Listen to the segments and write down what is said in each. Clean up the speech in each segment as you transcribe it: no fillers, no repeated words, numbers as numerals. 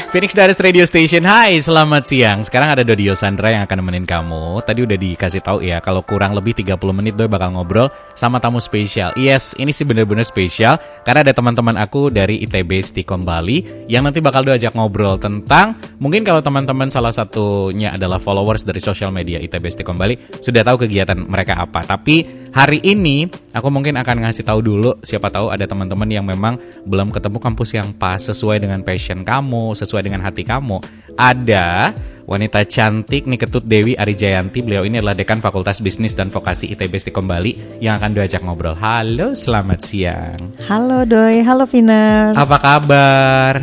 Phoenix Dares Radio Station. Hai, selamat siang. Sekarang ada Dodio Sandra yang akan nemenin kamu. Tadi udah dikasih tahu ya, kalau kurang lebih 30 menit Doi bakal ngobrol sama tamu spesial. Yes, ini sih bener-bener spesial karena ada teman-teman aku dari ITB Stikom Bali yang nanti bakal Doi ajak ngobrol tentang, mungkin kalau teman-teman salah satunya adalah followers dari sosial media ITB Stikom Bali sudah tahu kegiatan mereka apa. Tapi hari ini aku mungkin akan ngasih tahu dulu, siapa tahu ada teman-teman yang memang belum ketemu kampus yang pas sesuai dengan passion kamu, sesuai dengan hati kamu. Ada wanita cantik nih, Ketut Dewi Arijayanti. Beliau ini adalah Dekan Fakultas Bisnis dan Vokasi ITB Stikom Bali yang akan diajak ngobrol. Halo, selamat siang. Halo Doi, halo Viners. Apa kabar?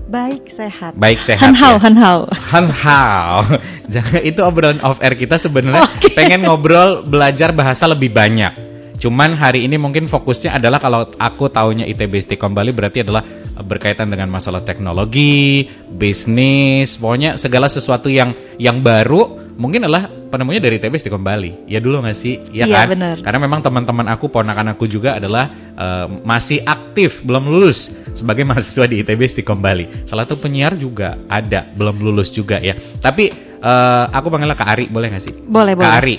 Baik, sehat. Baik, sehat. Hanhau. Jangan, itu obrolan off air kita sebenarnya pengen ngobrol belajar bahasa lebih banyak. Cuman hari ini mungkin fokusnya adalah, kalau aku taunya ITB Stikom Bali berarti adalah berkaitan dengan masalah teknologi, bisnis, pokoknya segala sesuatu yang baru mungkin adalah penemunya dari ITB Stikom Bali. Ya dulu nggak sih? Ya iya, kan? Bener. Karena memang teman-teman aku, ponakan aku juga adalah masih aktif, belum lulus sebagai mahasiswa di ITB Stikom Bali. Salah satu penyiar juga ada, belum lulus juga ya. Tapi aku panggilnya Kak Ari, boleh nggak sih? Boleh. Kak Ari.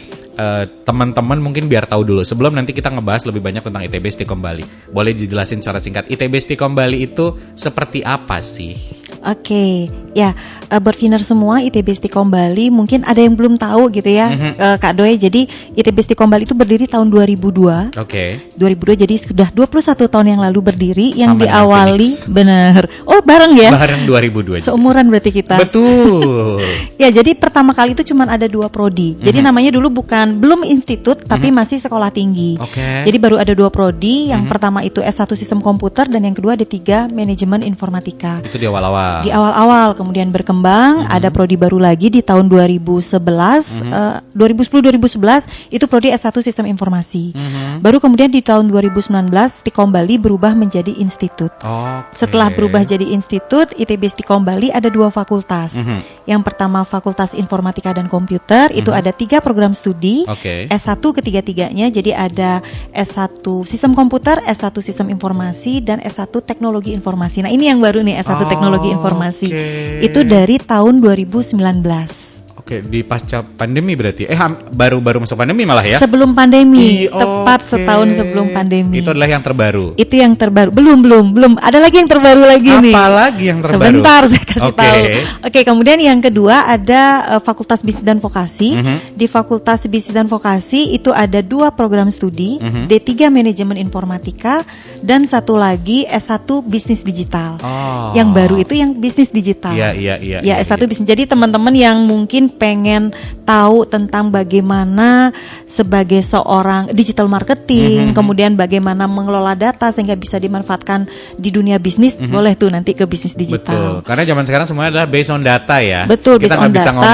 Teman-teman mungkin biar tahu dulu sebelum nanti kita ngebahas lebih banyak tentang ITB Stikom Bali. Boleh dijelasin secara singkat ITB Stikom Bali itu seperti apa sih? Oke, ya buat Viners semua, ITB Stikom Bali mungkin ada yang belum tahu gitu ya, Kak Doi. Jadi ITB Stikom Bali itu berdiri tahun 2002. Oke. 2002, jadi sudah 21 tahun yang lalu berdiri. Yang Sama diawali, bener. Oh, bareng ya? Bareng 2002 juga. Seumuran berarti kita. Betul. Ya, jadi pertama kali itu cuma ada 2 prodi. Jadi namanya dulu belum institut, tapi masih sekolah tinggi. Oke. Jadi baru ada 2 prodi. Yang pertama itu S1 Sistem Komputer, dan yang kedua ada 3 Manajemen Informatika. Itu di awal-awal. Di awal-awal, kemudian berkembang, ada prodi baru lagi di tahun 2011, 2010-2011 itu prodi S1 Sistem Informasi. Baru kemudian di tahun 2019 Stikom Bali berubah menjadi institut. Setelah berubah jadi institut, ITB Stikom Bali ada 2 fakultas. Yang pertama Fakultas Informatika dan Komputer, itu ada 3 program studi. S1 ketiga-tiganya, jadi ada S1 Sistem Komputer, S1 Sistem Informasi, dan S1 Teknologi Informasi. Nah, ini yang baru nih, S1 Teknologi Informasi. Itu dari tahun 2019. Oke, di pasca pandemi berarti. Baru masuk pandemi malah ya? Sebelum pandemi, tepat setahun sebelum pandemi. Itu adalah yang terbaru. Itu yang terbaru. Belum. Ada lagi yang terbaru lagi nih. Apa lagi yang terbaru? Sebentar saya kasih tahu. Oke, kemudian yang kedua ada Fakultas Bisnis dan Vokasi. Di Fakultas Bisnis dan Vokasi itu ada 2 program studi, D3 Manajemen Informatika, dan satu lagi S1 Bisnis Digital. Yang baru itu yang Bisnis Digital. Iya. Ya, S1 Bisnis. Jadi teman-teman yang mungkin pengen tahu tentang bagaimana sebagai seorang digital marketing, kemudian bagaimana mengelola data sehingga bisa dimanfaatkan di dunia bisnis, boleh tuh nanti ke bisnis digital. Betul, karena zaman sekarang semuanya adalah based on data ya. Betul, kita nggak bisa data.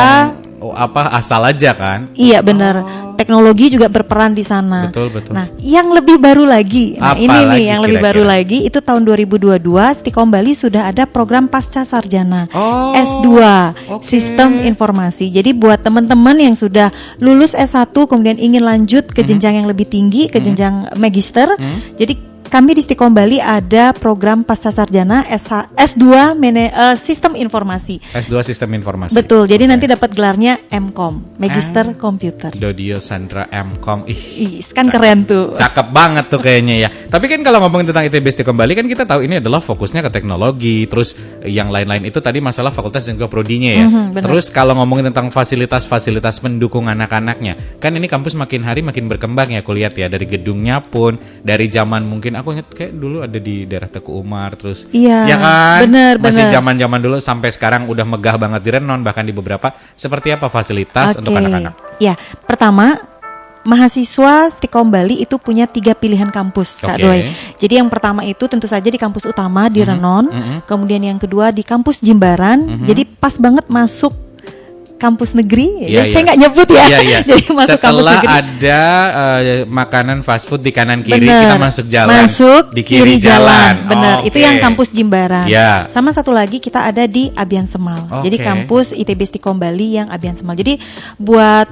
ngomong asal aja kan. Iya, benar. Teknologi juga berperan di sana. Betul. Nah, yang lebih baru lagi, yang lebih baru lagi itu tahun 2022 Stikom Bali sudah ada program pasca sarjana S2 Sistem Informasi. Jadi buat teman-teman yang sudah lulus S1 kemudian ingin lanjut ke jenjang yang lebih tinggi, ke jenjang magister, jadi kami di Stikom Bali ada program pasca sarjana S2 Sistem Informasi. S2 Sistem Informasi. Betul. Jadi nanti dapat gelarnya MCom, Magister Komputer. Dodio Sandra MCom. Kan keren tuh. Cakep banget tuh kayaknya ya. Tapi kan kalau ngomongin tentang ITB Stikom Bali kan kita tahu ini adalah fokusnya ke teknologi. Terus yang lain-lain itu tadi masalah fakultas dan juga prodinya ya. Terus kalau ngomongin tentang fasilitas-fasilitas pendukung anak-anaknya, kan ini kampus makin hari makin berkembang ya, aku lihat ya, dari gedungnya pun, dari zaman mungkin aku ingat kayak dulu ada di daerah Teguh Umar, terus ya kan, masih zaman-zaman dulu sampai sekarang udah megah banget di Renon, bahkan di beberapa. Seperti apa fasilitas untuk anak-anak? Ya, pertama mahasiswa Stikom Bali itu punya 3 pilihan kampus, Kak Doi. Jadi yang pertama itu tentu saja di kampus utama di Renon, kemudian yang kedua di kampus Jimbaran. Jadi pas banget masuk kampus negeri, saya nggak nyebut ya. Jadi masuk kampus negeri. Setelah ada makanan fast food di kanan kiri, kita masuk jalan. Masuk di kiri jalan. Benar. Itu yang kampus Jimbaran. Sama satu lagi kita ada di Abian Semal. Jadi kampus ITB Stikom Bali yang Abian Semal. Jadi buat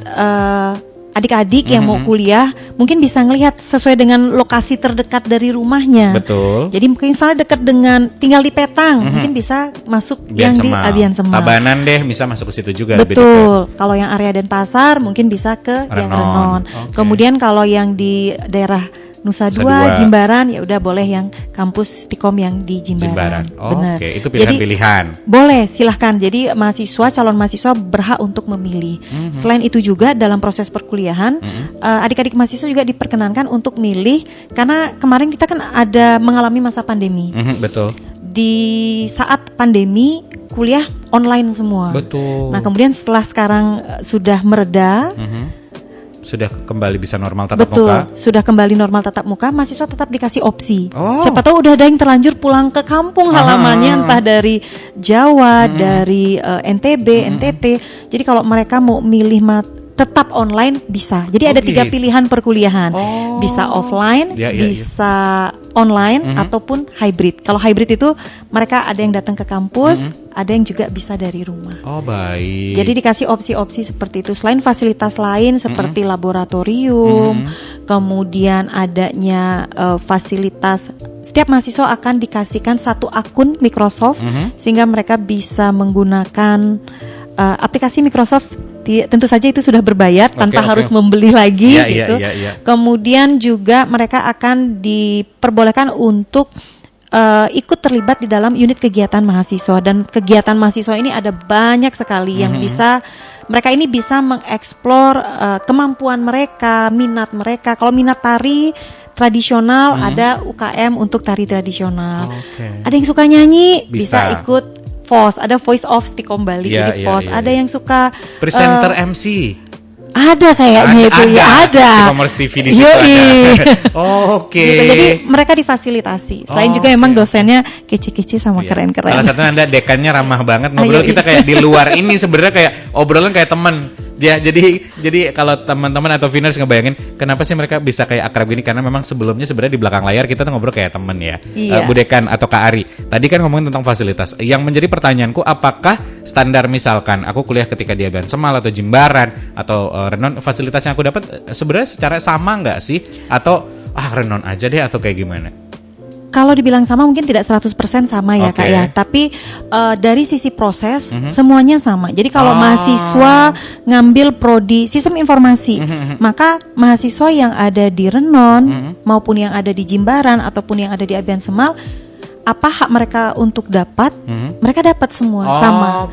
adik-adik yang mau kuliah mungkin bisa ngelihat sesuai dengan lokasi terdekat dari rumahnya. Betul. Jadi mungkin misalnya dekat dengan tinggal di Petang, mungkin bisa masuk yang di Abian Semal. Tabanan deh bisa masuk ke situ juga. Lebih dekat. Betul. Kalau yang area Denpasar mungkin bisa ke yang Renon. Okay. Kemudian kalau yang di daerah Nusa Dua, Jimbaran, ya udah boleh yang kampus Tikom yang di Jimbaran. Benar. Oke, itu pilihan-pilihan. Boleh, silahkan. Jadi calon mahasiswa berhak untuk memilih. Selain itu juga dalam proses perkuliahan, adik-adik mahasiswa juga diperkenankan untuk milih, karena kemarin kita kan ada mengalami masa pandemi. Betul. Di saat pandemi kuliah online semua. Betul. Nah kemudian setelah sekarang sudah mereda. Sudah kembali bisa normal tatap Betul, muka. sudah kembali normal tatap muka, mahasiswa tetap dikasih opsi. Oh. Siapa tahu udah ada yang terlanjur pulang ke kampung halamannya, entah dari Jawa, dari NTB, NTT. Jadi kalau mereka mau milih tetap online bisa. Jadi ada 3 pilihan perkuliahan. Bisa offline, bisa online ataupun hybrid. Kalau hybrid itu mereka ada yang datang ke kampus, ada yang juga bisa dari rumah. Oh, baik. Jadi dikasih opsi-opsi seperti itu. Selain fasilitas lain seperti laboratorium, kemudian adanya fasilitas, setiap mahasiswa akan dikasihkan 1 akun Microsoft sehingga mereka bisa menggunakan aplikasi Microsoft. Tentu saja itu sudah berbayar tanpa harus membeli lagi gitu. Kemudian juga mereka akan diperbolehkan untuk ikut terlibat di dalam unit kegiatan mahasiswa, dan kegiatan mahasiswa ini ada banyak sekali yang bisa mereka ini bisa mengeksplor kemampuan mereka, minat mereka. Kalau minat tari tradisional ada UKM untuk tari tradisional. Ada yang suka nyanyi bisa ikut VOS, ada Voice of Tikom Bali di VOS. Ada yang suka presenter MC. Ada kayaknya itu ada. Commerce TV di situ ada. Oke. Gitu, jadi mereka difasilitasi. Selain juga emang dosennya kece-kece sama keren-keren. Salah satunya Anda dekannya ramah banget, ngobrol kita kayak di luar ini sebenarnya kayak obrolan kayak teman. Ya, jadi kalau teman-teman atau Viners ngebayangin kenapa sih mereka bisa kayak akrab gini, karena memang sebelumnya sebenarnya di belakang layar kita tuh ngobrol kayak teman ya. Bu Dekan atau Kak Ari. Tadi kan ngomongin tentang fasilitas. Yang menjadi pertanyaanku, apakah standar misalkan aku kuliah ketika di Abian Semal atau Jimbaran atau Renon, fasilitas yang aku dapat sebenarnya secara sama nggak sih? Atau Renon aja deh atau kayak gimana? Kalau dibilang sama mungkin tidak 100% sama ya Kak ya. Tapi dari sisi proses semuanya sama. Jadi kalau mahasiswa ngambil prodi sistem informasi, maka mahasiswa yang ada di Renon maupun yang ada di Jimbaran ataupun yang ada di Abian Semal, apa hak mereka untuk dapat, mereka dapat semua sama.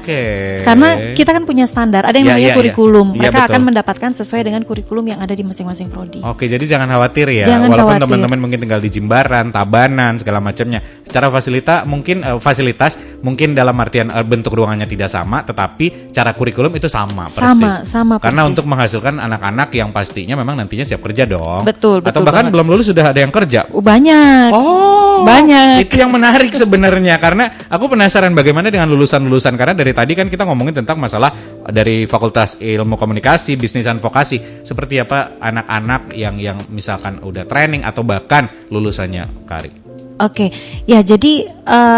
Karena kita kan punya standar, ada yang namanya kurikulum. Mereka akan mendapatkan sesuai dengan kurikulum yang ada di masing-masing prodi. Jadi jangan khawatir ya. Walaupun teman-teman mungkin tinggal di Jimbaran, Tabanan, segala macamnya, secara fasilitas mungkin dalam artian bentuk ruangannya tidak sama, tetapi cara kurikulum itu sama persis. Sama Karena persis. untuk menghasilkan anak-anak yang pastinya memang nantinya siap kerja dong. Betul. Atau bahkan belum lulus sudah ada yang kerja. Banyak. Banyak. Itu yang menarik sebenarnya, karena aku penasaran bagaimana dengan lulusan-lulusan, karena dari tadi kan kita ngomongin tentang masalah dari Fakultas Ilmu Komunikasi, Bisnis dan Vokasi, seperti apa anak-anak yang misalkan udah training atau bahkan lulusannya Kari. Ya jadi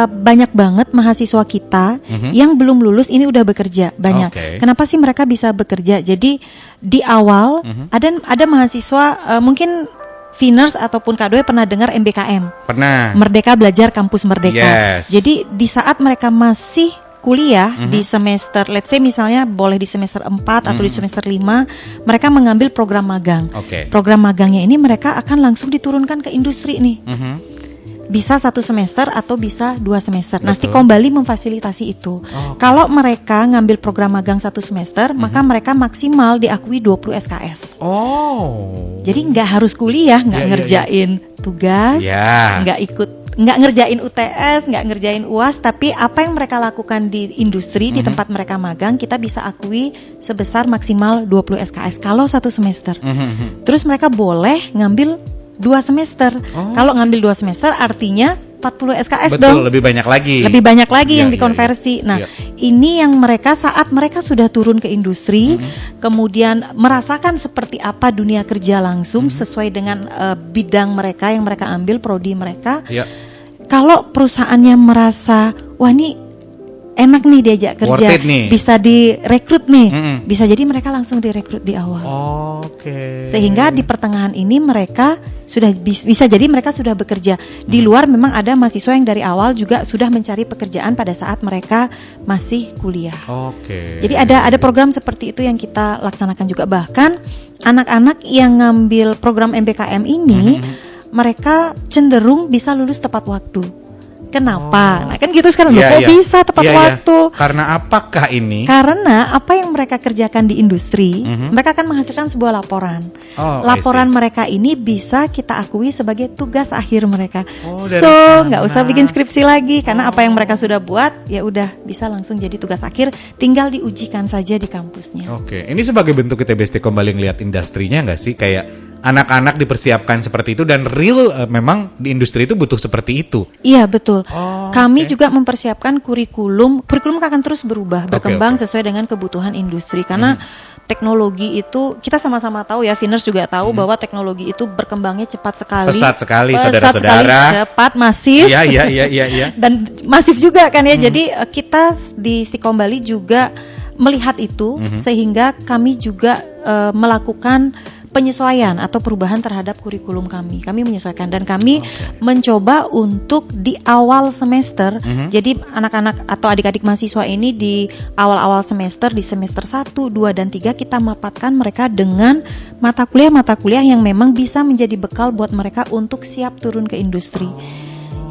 banyak banget mahasiswa kita yang belum lulus ini udah bekerja banyak. Kenapa sih mereka bisa bekerja? Jadi di awal ada mahasiswa mungkin Viners ataupun K2 pernah dengar MBKM? Pernah. Merdeka Belajar Kampus Merdeka. Yes. Jadi di saat mereka masih kuliah di semester, let's say misalnya boleh di semester 4 atau di semester 5, mereka mengambil program magang. Program magangnya ini mereka akan langsung diturunkan ke industri nih. Bisa 1 semester atau bisa 2 semester. Nah, Tikom Bali memfasilitasi itu. Kalau mereka ngambil program magang 1 semester, maka mereka maksimal diakui 20 SKS. Jadi nggak harus kuliah, nggak ngerjain tugas, nggak ngerjain UTS, nggak ngerjain UAS, tapi apa yang mereka lakukan di industri, di tempat mereka magang, kita bisa akui sebesar maksimal 20 SKS kalau 1 semester. Terus mereka boleh ngambil 2 semester. Kalau ngambil 2 semester artinya 40 SKS dong. Lebih banyak lagi. Lebih banyak lagi yang dikonversi. Nah, ini yang mereka saat mereka sudah turun ke industri, kemudian merasakan seperti apa dunia kerja langsung sesuai dengan bidang mereka yang mereka ambil, prodi mereka. Kalau perusahaannya merasa, wah ini enak nih diajak kerja, Worth it nih. bisa direkrut nih, Mm-mm. bisa jadi mereka langsung direkrut di awal. Oke. Sehingga di pertengahan ini mereka sudah bisa jadi mereka sudah bekerja. Di luar memang ada mahasiswa yang dari awal juga sudah mencari pekerjaan pada saat mereka masih kuliah. Oke. Jadi ada program seperti itu yang kita laksanakan juga. Bahkan anak-anak yang ngambil program MBKM ini mereka cenderung bisa lulus tepat waktu. Kenapa? Nah kan gitu sekarang, Iya, kok iya. bisa tepat Iya, iya. waktu? Karena apakah ini? Karena apa yang mereka kerjakan di industri, mereka akan menghasilkan sebuah laporan. Oh, Laporan I see. mereka ini bisa kita akui sebagai tugas akhir mereka. Oh, dari So sana. nggak usah bikin skripsi lagi, karena apa yang mereka sudah buat ya udah bisa langsung jadi tugas akhir. Tinggal diujikan saja di kampusnya. Oke, ini sebagai bentuk ITB Stikom kembali ngeliat industrinya nggak sih? Kayak anak-anak dipersiapkan seperti itu dan real memang di industri itu butuh seperti itu. Iya betul. Oh, Kami juga mempersiapkan kurikulum akan terus berubah, berkembang oke. sesuai dengan kebutuhan industri. Karena teknologi itu kita sama-sama tahu ya, Viners juga tahu bahwa teknologi itu berkembangnya cepat sekali. Pesat sekali, Pesat saudara-saudara. sekali, cepat, masif. Iya, iya, iya, iya, iya. Dan masif juga kan ya. Jadi kita di Stikom Bali juga melihat itu sehingga kami juga melakukan penyesuaian atau perubahan terhadap kurikulum kami. Kami menyesuaikan dan kami mencoba untuk di awal semester. Jadi anak-anak atau adik-adik mahasiswa ini di awal-awal semester, di semester 1, 2 dan 3 kita mapatkan mereka dengan mata kuliah yang memang bisa menjadi bekal buat mereka untuk siap turun ke industri.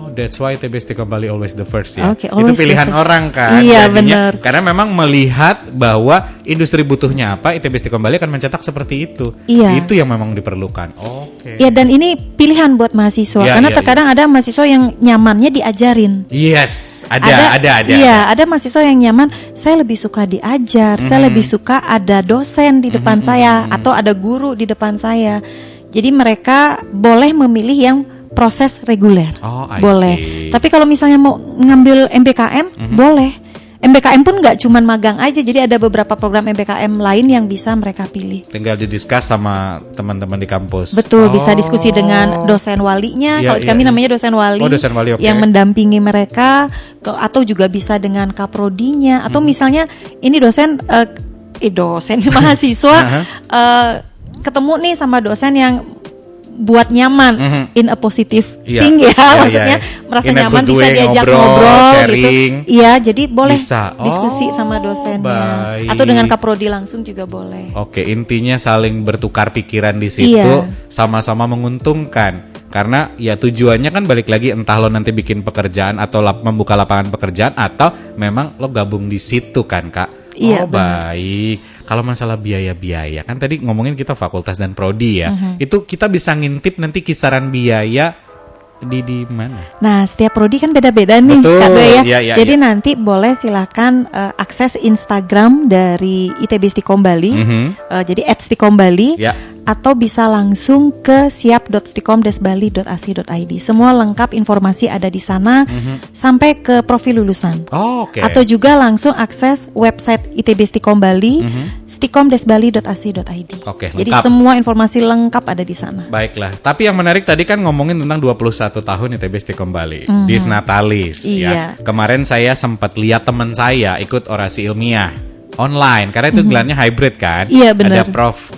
That's why ITB Stikom Bali always the first ya. Oke, Itu always pilihan the first. orang kan. Iya, jadinya. benar. Karena memang melihat bahwa industri butuhnya apa, ITB Stikom Bali akan mencetak seperti itu. Iya. Itu yang memang diperlukan. Oke. Ya dan ini pilihan buat mahasiswa Ya, karena ya, terkadang ada mahasiswa yang nyamannya diajarin. Yes, ada. Iya, ada mahasiswa yang nyaman. Saya lebih suka diajar, saya lebih suka ada dosen di depan saya atau ada guru di depan saya. Jadi mereka boleh memilih yang proses reguler, Oh, I boleh. see. Tapi kalau misalnya mau ngambil MBKM, boleh. MBKM pun nggak cuma magang aja, jadi ada beberapa program MBKM lain yang bisa mereka pilih. Tinggal didiskus sama teman-teman di kampus. Betul, bisa diskusi dengan dosen walinya. Iya, Kalau iya, kami iya. namanya dosen wali, Oh, dosen wali, oke. yang mendampingi mereka, atau juga bisa dengan kaprodinya, atau misalnya ini dosen mahasiswa ketemu nih sama dosen yang buat nyaman in a positive Iya. thing ya, Iya, maksudnya iya. merasa In a nyaman good bisa way, diajak ngobrol, ngobrol gitu. sharing. Iya, jadi boleh Bisa. diskusi Oh, sama dosennya baik. atau dengan kaprodi langsung juga boleh. Oke, intinya saling bertukar pikiran di situ, Iya. sama-sama menguntungkan. Karena ya tujuannya kan balik lagi entah lo nanti bikin pekerjaan atau membuka lapangan pekerjaan atau memang lo gabung di situ kan, Kak. Iya, Oh, benar. baik. Kalau masalah biaya-biaya, kan tadi ngomongin kita fakultas dan prodi ya. Itu kita bisa ngintip nanti kisaran biaya di mana? Nah, setiap prodi kan beda-beda nih, Betul, Kak Dwe ya. iya, iya, Jadi iya. nanti boleh silakan akses Instagram dari ITB Stikom Bali. Jadi @stikom Bali. Ya. Atau bisa langsung ke siap.stikom-bali.ac.id. Semua lengkap informasi ada di sana sampai ke profil lulusan. Oh, oke. Atau juga langsung akses website ITB Stikom Bali, stikom-bali.ac.id. Oke, Jadi lengkap. semua informasi lengkap ada di sana. Baiklah, tapi yang menarik tadi kan ngomongin tentang 21 tahun ITB Stikom Bali, Disnatalis Iya. ya. Kemarin saya sempat lihat teman saya ikut orasi ilmiah online karena itu gelarnya hybrid kan. Iya, benar. Ada Prof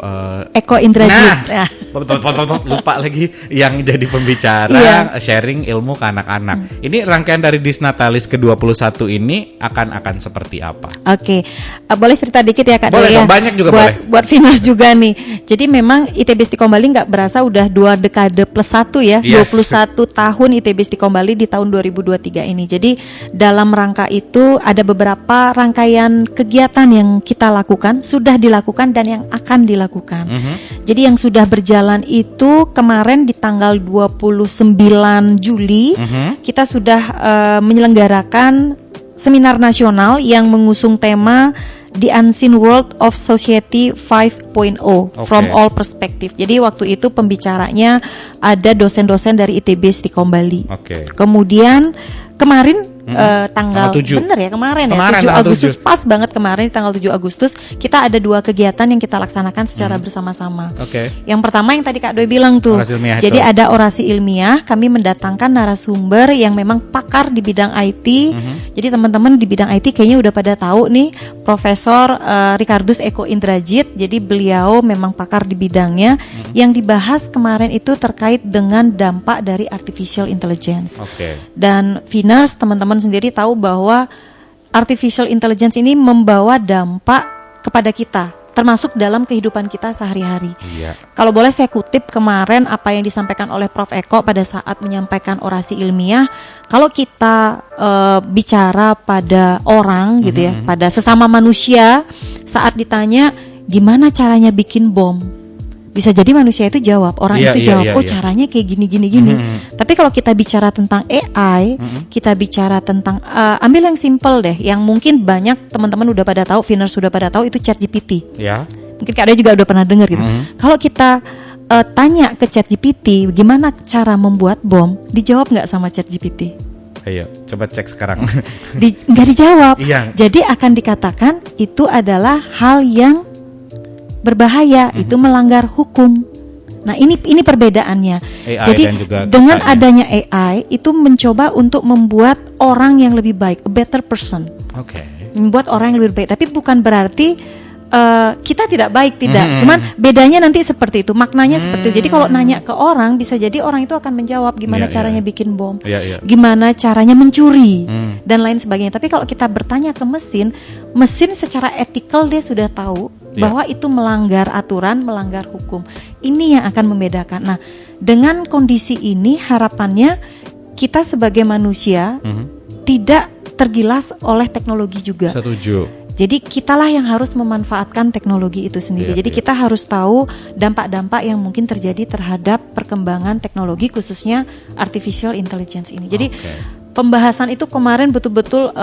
Eko Indrajit. Nah, lupa lagi yang jadi pembicara Iya. sharing ilmu ke anak-anak. Ini rangkaian dari Disnatalis ke-21 ini akan seperti apa? Oke, boleh cerita dikit ya Kak Boleh Dea? dong, banyak juga buat, boleh. Buat Viners juga nih. Jadi memang ITB Stikom Bali nggak berasa udah 2 dekade plus 1 ya. Yes. 21 tahun ITB Stikom Bali di tahun 2023 ini. Jadi dalam rangka itu ada beberapa rangkaian kegiatan yang kita lakukan, sudah dilakukan dan yang akan dilakukan. Jadi yang sudah berjalan itu kemarin di tanggal 29 Juli kita sudah menyelenggarakan seminar nasional yang mengusung tema The Unseen World of Society 5.0 from all perspective. Jadi waktu itu pembicaranya ada dosen-dosen dari ITB Stikom Bali. Oke. Kemudian kemarin tanggal 7. bener ya kemarin Kemarin, ya 7 tanggal Agustus 7. pas banget kemarin di tanggal 7 Agustus kita ada 2 kegiatan yang kita laksanakan secara bersama-sama. Oke. Yang pertama yang tadi Kak Doi bilang tuh. Orasi ilmiah Jadi itu. ada orasi ilmiah, kami mendatangkan narasumber yang memang pakar di bidang IT. Jadi teman-teman di bidang IT kayaknya udah pada tahu nih Profesor Ricardus Eko Indrajit. Jadi beliau memang pakar di bidangnya. Yang dibahas kemarin itu terkait dengan dampak dari artificial intelligence. Oke. Dan Finers teman-teman sendiri tahu bahwa artificial intelligence ini membawa dampak kepada kita, termasuk dalam kehidupan kita sehari-hari. Iya. Kalau boleh saya kutip kemarin apa yang disampaikan oleh Prof. Eko pada saat menyampaikan orasi ilmiah, kalau kita bicara pada orang gitu ya, pada sesama manusia, saat ditanya gimana caranya bikin bom, bisa jadi manusia itu jawab, orang itu jawab, caranya kayak gini. Tapi kalau kita bicara tentang AI, kita bicara tentang ambil yang simple deh, yang mungkin banyak teman-teman udah pada tahu, Finers sudah pada tahu itu ChatGPT. Ya. Mungkin Kak Ade juga udah pernah dengar gitu. Kalau kita tanya ke ChatGPT, gimana cara membuat bom, dijawab nggak sama ChatGPT? Ayo, coba cek sekarang. Nggak dijawab. Iya. Jadi akan dikatakan itu adalah hal yang berbahaya, itu melanggar hukum. Nah ini perbedaannya. AI Jadi dan juga dengan kitanya. adanya AI itu mencoba untuk membuat orang yang lebih baik, a better person, Oke. membuat orang yang lebih baik. Tapi bukan berarti kita tidak baik, tidak. Cuman bedanya nanti seperti itu, maknanya seperti itu. Jadi kalau nanya ke orang, bisa jadi orang itu akan menjawab gimana Iya, caranya iya. bikin bom, Iya. gimana caranya mencuri dan lain sebagainya. Tapi kalau kita bertanya ke mesin secara etikal dia sudah tahu bahwa itu melanggar aturan, melanggar hukum. Ini yang akan membedakan. Nah, dengan kondisi ini harapannya kita sebagai manusia tidak tergilas oleh teknologi juga. Setuju. Jadi kitalah yang harus memanfaatkan teknologi itu sendiri. Iya, Jadi iya. kita harus tahu dampak-dampak yang mungkin terjadi terhadap perkembangan teknologi, khususnya artificial intelligence ini. Jadi pembahasan itu kemarin betul-betul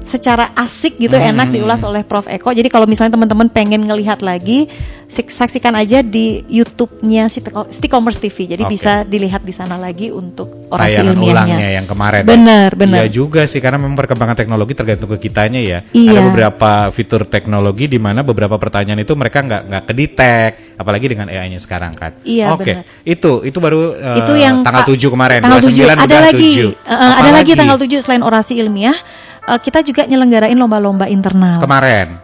secara asik gitu, enak diulas oleh Prof. Eko. Jadi kalau misalnya teman-teman pengen ngelihat lagi, saksikan aja di YouTube-nya Stikomers TV. Jadi bisa dilihat di sana lagi untuk orasi Tayangan ilmiahnya. ulangnya yang kemarin. Benar. Iya juga sih, karena memang perkembangan teknologi tergantung ke kitanya ya. Iya. Ada beberapa fitur teknologi di mana beberapa pertanyaan itu mereka nggak kedetek, apalagi dengan AI-nya sekarang kan. Iya, Oke, benar. itu baru Itu yang tanggal 7 kemarin. Tanggal 29 7 ada udah lagi 7. ada lagi Apalagi tanggal 7 selain orasi ilmiah, kita juga nyelenggarain lomba-lomba internal.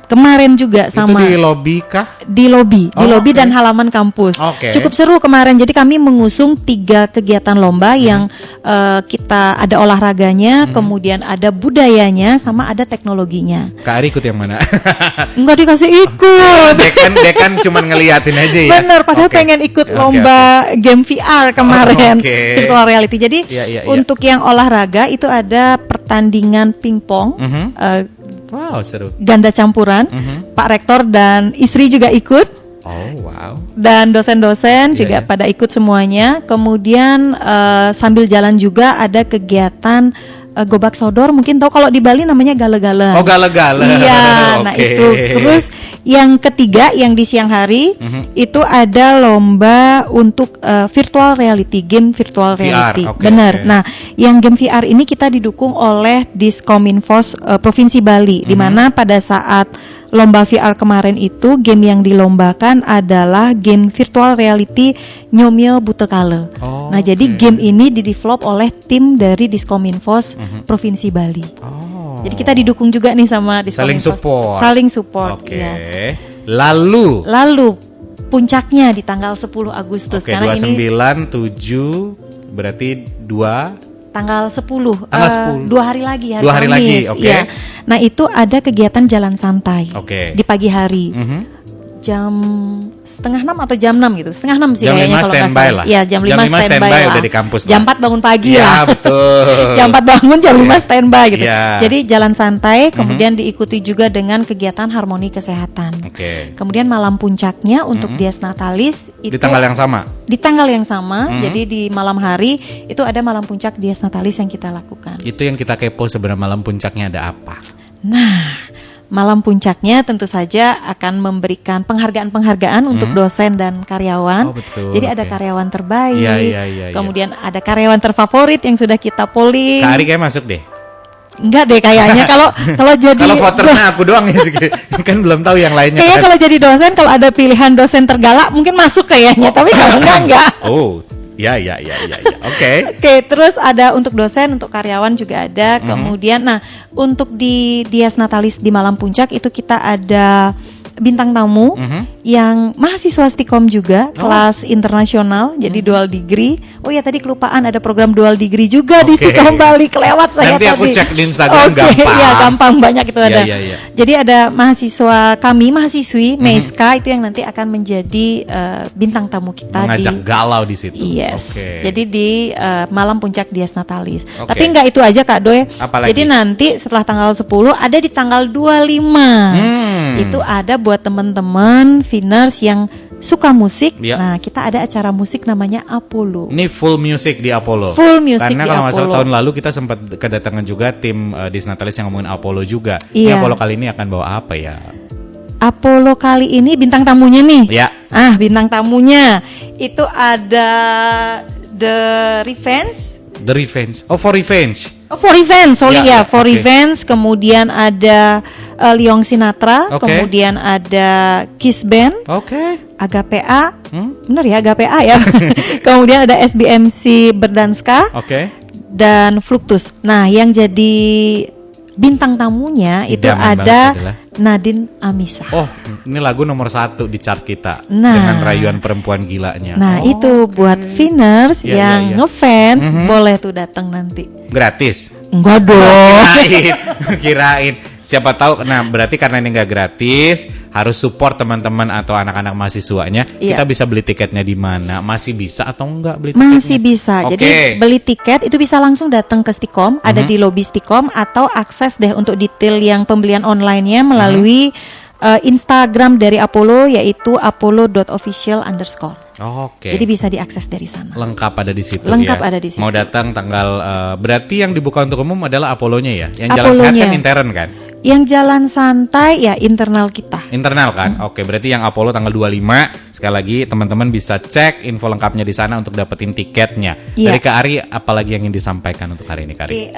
Kemarin juga sama. Itu di lobi kah? Di lobi Oke. dan halaman kampus. Oke. Cukup seru kemarin. Jadi kami mengusung 3 kegiatan lomba yang kita ada olahraganya, kemudian ada budayanya, sama ada teknologinya. Kak Ari ikut yang mana? Enggak dikasih ikut. Dekan cuman ngeliatin aja ya. Bener, padahal Oke. pengen ikut Oke, lomba game VR kemarin, Oke. virtual reality. Jadi Iya. untuk yang olahraga itu ada pertandingan pingpong, Wow, seru. ganda campuran. Pak Rektor dan istri juga ikut, Oh, wow. dan dosen-dosen Iya, juga iya. pada ikut semuanya. Kemudian sambil jalan juga ada kegiatan gobak sodor, mungkin tahu kalau di Bali namanya gale-gale. Oh, gale-gale. Iya, nah Oke. itu. Terus yang ketiga yang di siang hari itu ada lomba untuk virtual reality, game virtual VR, reality. oke, Benar. oke. Nah, yang game VR ini kita didukung oleh Diskominfos Provinsi Bali, di mana pada saat lomba VR kemarin itu game yang dilombakan adalah game virtual reality Nyomyo Butekale. Oh, Nah, jadi game ini didevelop oleh tim dari Diskominfos Provinsi Bali. Oh. Jadi kita didukung juga nih sama Saling Diskominfos. support. Saling support. Oke. Iya. Lalu Puncaknya di tanggal 10 Agustus oke, karena ini 29 7 berarti 2 tanggal 10, Tanggal 10. 2 hari lagi, hari 2 hari lagi, Kamis, oke. ya. Nah itu ada kegiatan jalan santai Oke. di pagi hari, jam setengah 6 atau jam 6 gitu, setengah 6 sih Jam kayaknya 5 kalau nggak standby salah. lah. Iya, jam 5 Jam 5 standby standby lah. udah di kampus Jam lah. 4 bangun pagi Iya, lah. betul. Jam 4 bangun, jam 5 standby gitu. Iya. Jadi jalan santai, kemudian diikuti juga dengan kegiatan harmoni kesehatan. Oke. Kemudian malam puncaknya untuk Dies Natalis itu Di tanggal yang sama. di tanggal yang sama, jadi di malam hari itu ada malam puncak Dies Natalis yang kita lakukan. Itu yang kita kepo sebenarnya, malam puncaknya ada apa? Nah, malam puncaknya tentu saja akan memberikan penghargaan-penghargaan untuk dosen dan karyawan. Oh, betul, Jadi ada oke. karyawan terbaik, Iya. kemudian ada karyawan terfavorit yang sudah kita polling. Kak Ari kayak masuk deh. Enggak deh kayaknya. Kalau jadi Kalau voternya aku doang ya sih. Kan belum tahu yang lainnya. kayaknya Kan. kalau jadi dosen, kalau ada pilihan dosen tergalak mungkin masuk kayaknya. Tapi kalau enggak. Oh, ya. Oke. Oke, terus ada untuk dosen, untuk karyawan juga ada. Kemudian, nah untuk di Dies Natalis di Malam Puncak itu kita ada bintang tamu yang mahasiswa Stikom juga, kelas internasional, jadi dual degree. Oh ya tadi kelupaan ada program dual degree juga di Oke. Stikom Bali, kelewat saya Nanti tadi. aku cek di Instagram, Oke, gampang. iya gampang banyak itu ada. Iya. Jadi ada mahasiswi Meiska itu yang nanti akan menjadi bintang tamu kita Mengajak di galau di situ. Yes. Oke. Jadi di Malam Puncak Dies Natalis. Oke. Tapi enggak itu aja Kak Doy. Apalagi? Jadi nanti setelah tanggal 10 ada di tanggal 25. Itu ada buat teman-teman Viners yang suka musik. Ya. Nah, kita ada acara musik namanya Apollo. Ini full music di Apollo. Full music Karena di kalau nggak salah Apollo. tahun lalu kita sempat kedatangan juga tim Dies Natalis yang ngomongin Apollo juga. Ini Iya. Apollo kali ini akan bawa apa ya? Apollo kali ini bintang tamunya nih. Ya. Bintang tamunya itu ada The Revenge. The Revenge. Oh, For Revenge. Oh, For Revenge, sorry Ya, ya, For oke. Revenge. Kemudian ada Leong Sinatra, Oke. kemudian ada Kiss Band, Oke. Agape A, bener ya Agape A ya. Kemudian ada SBMC Berdanska Oke. dan Fluctus. Nah, yang jadi bintang tamunya itu Idaman ada banget adalah Nadine Amisa. Oh, ini lagu nomor 1 di chart kita Nah. dengan rayuan perempuan gilanya. Nah, Oh, itu buat Viners Iya, yang iya. ngefans boleh tuh datang nanti. gratis. Enggak dong. Kirain. Siapa tahu. Nah, berarti karena ini nggak gratis, harus support teman-teman atau anak-anak mahasiswanya. Iya. Kita bisa beli tiketnya di mana? Masih bisa atau enggak beli tiketnya? Masih bisa. Oke. Jadi beli tiket itu bisa langsung datang ke Stikom, ada di lobi Stikom atau akses deh untuk detail yang pembelian online-nya melalui Instagram dari Apollo yaitu apollo.official_. Oke. Jadi bisa diakses dari sana. Lengkap ada di situ. Lengkap ya. ada di situ. Mau datang tanggal berarti yang dibuka untuk umum adalah Apollo-nya ya. Yang jalan sehat Apollo-nya. kan intern kan? Yang jalan santai ya internal kita. Internal kan? Oke, berarti yang Apollo tanggal 25. Sekali lagi teman-teman bisa cek info lengkapnya di sana untuk dapetin tiketnya. Iya. Dari Kak Ari, apalagi yang ingin disampaikan untuk hari ini, Kak Ari? Oke,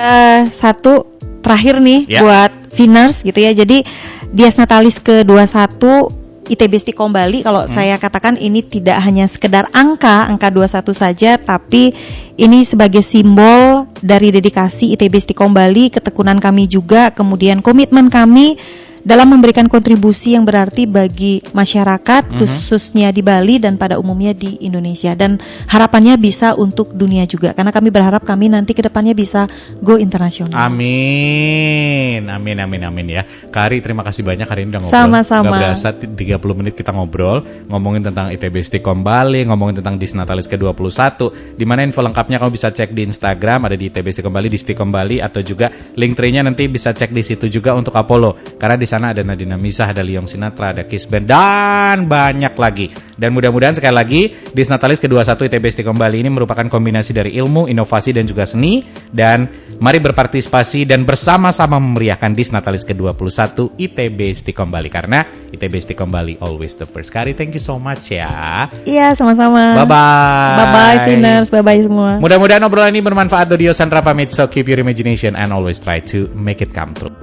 satu terakhir nih Ya. buat Viners gitu ya. Jadi Dies Natalis ke-21 ITB Stikom Bali, kalau saya katakan ini tidak hanya sekedar angka 21 saja, tapi ini sebagai simbol dari dedikasi ITB Stikom Bali, ketekunan kami juga, kemudian komitmen kami dalam memberikan kontribusi yang berarti bagi masyarakat, khususnya di Bali dan pada umumnya di Indonesia, dan harapannya bisa untuk dunia juga, karena kami berharap kami nanti ke depannya bisa go internasional. Amin ya. Kak Ari, terima kasih banyak hari ini udah ngobrol. Sama-sama. Gak berasa 30 menit kita ngobrol, ngomongin tentang ITB Stikom Bali, ngomongin tentang Dies Natalis ke-21, dimana info lengkapnya kamu bisa cek di Instagram, ada di ITB Stikom Bali, di Stikom Bali, atau juga link tree-nya nanti bisa cek di situ juga untuk Apollo, karena di sana ada Nadine Amisa, ada Leong Sinatra, ada Kiss Band, dan banyak lagi. Dan mudah-mudahan sekali lagi Dies Natalis ke-21 ITB Stikom Bali ini merupakan kombinasi dari ilmu, inovasi, dan juga seni. Dan mari berpartisipasi dan bersama-sama memeriahkan Dies Natalis ke-21 ITB Stikom Bali, karena ITB Stikom Bali always the first. Kari, thank you so much ya. Iya, sama-sama. Bye-bye. Bye-bye Viners, bye-bye semua. Mudah-mudahan obrolan ini bermanfaat. Dodio Sandra pamit, so keep your imagination and always try to make it come true.